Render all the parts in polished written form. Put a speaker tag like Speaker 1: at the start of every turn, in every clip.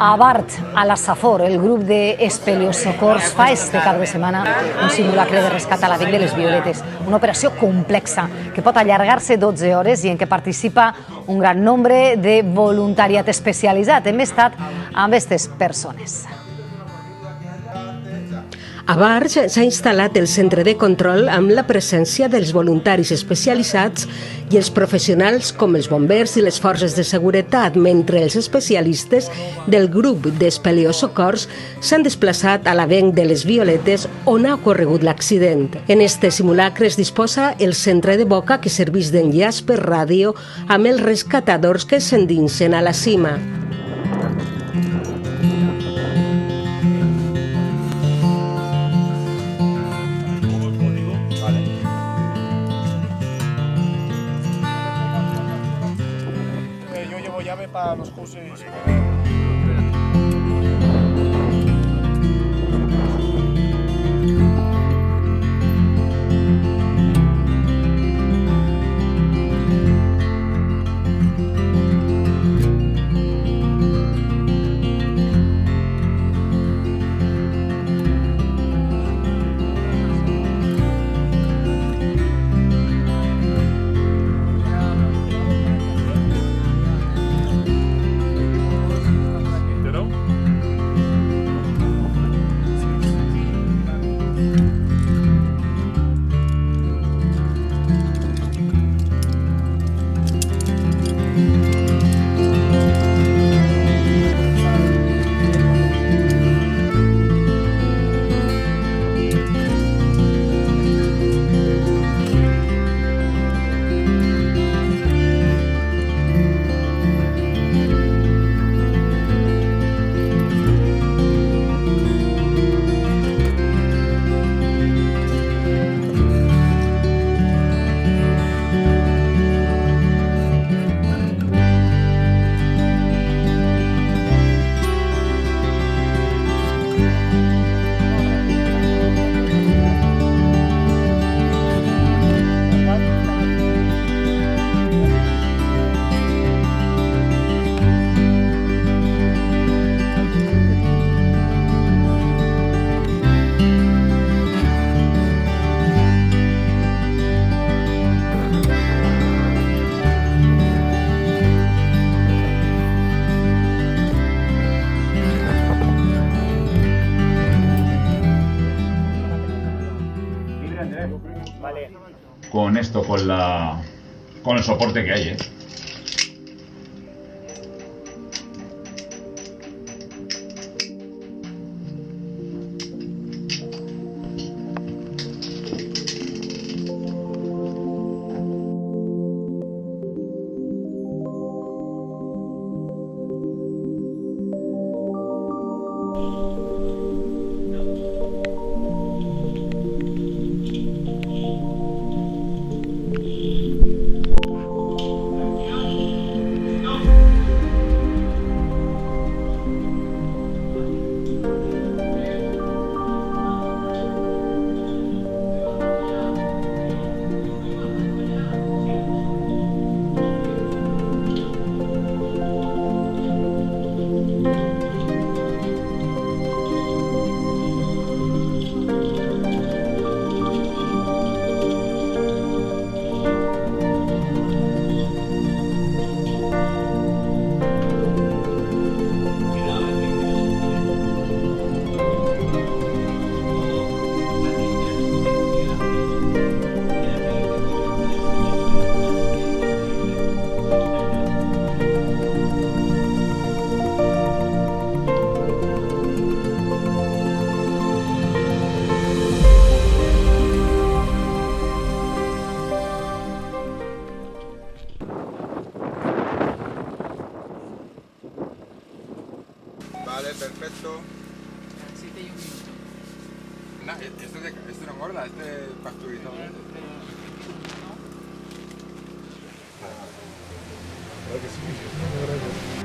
Speaker 1: A Bart, a la Safor, el grup d'Espeleosocors fa este cap de setmana un simulacre de rescat a la Vic de les Violetes, una operació complexa que pot allargar-se 12 hores i en què participa un gran nombre de voluntariat especialitzat. Hem estat amb aquestes persones.
Speaker 2: A Barx s'ha instal·lat el centre de control amb la presència dels voluntaris especialitzats i els professionals com els bombers i les forces de seguretat, mentre els especialistes del grup d'Espeleosocors s'han desplaçat a l'avenc de les Violetes on ha ocorregut l'accident. En este simulacre es disposa el centre de boca que serveix d'enllaç per ràdio amb els rescatadors que s'endinsen a la cima.
Speaker 3: Para los cursos.
Speaker 4: Con esto, con el soporte que hay,
Speaker 3: Vale, perfecto.
Speaker 5: Esto no engorda, pasteurizado.
Speaker 3: Claro que sí.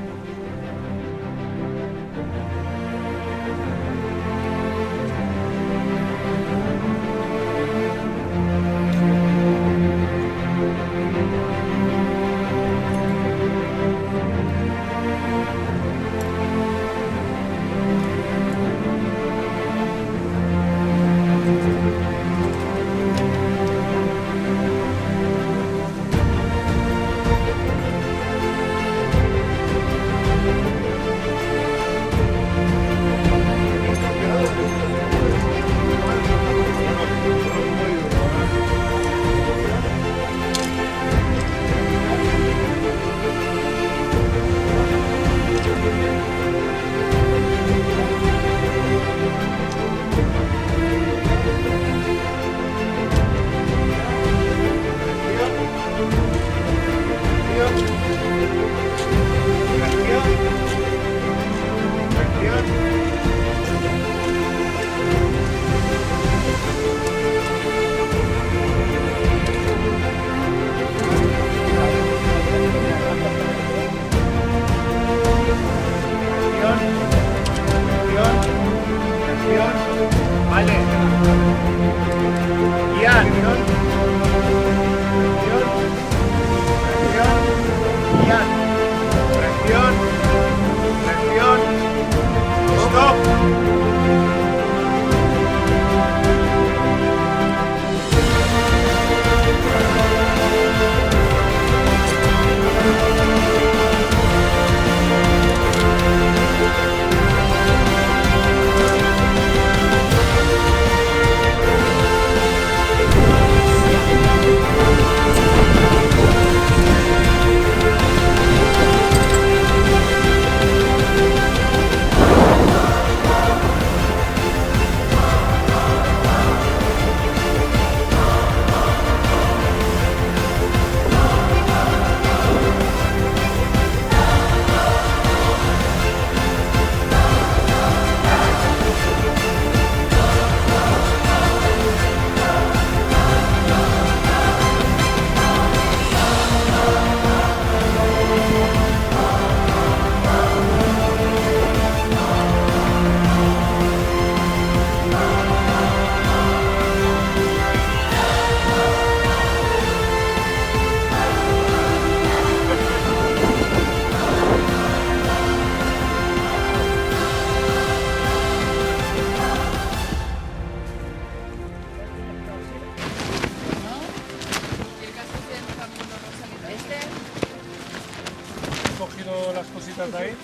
Speaker 3: las cositas de ahí.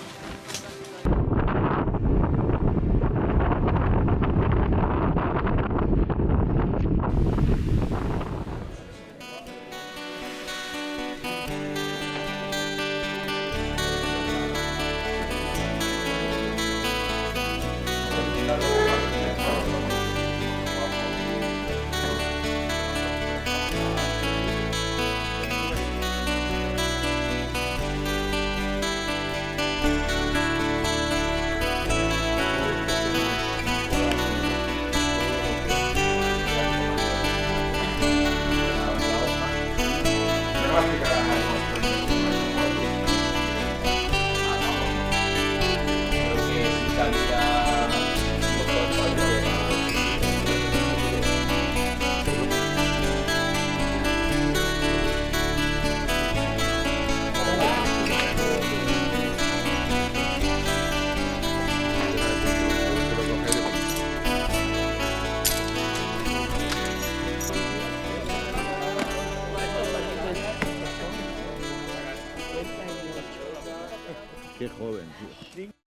Speaker 6: Qué joven, tío.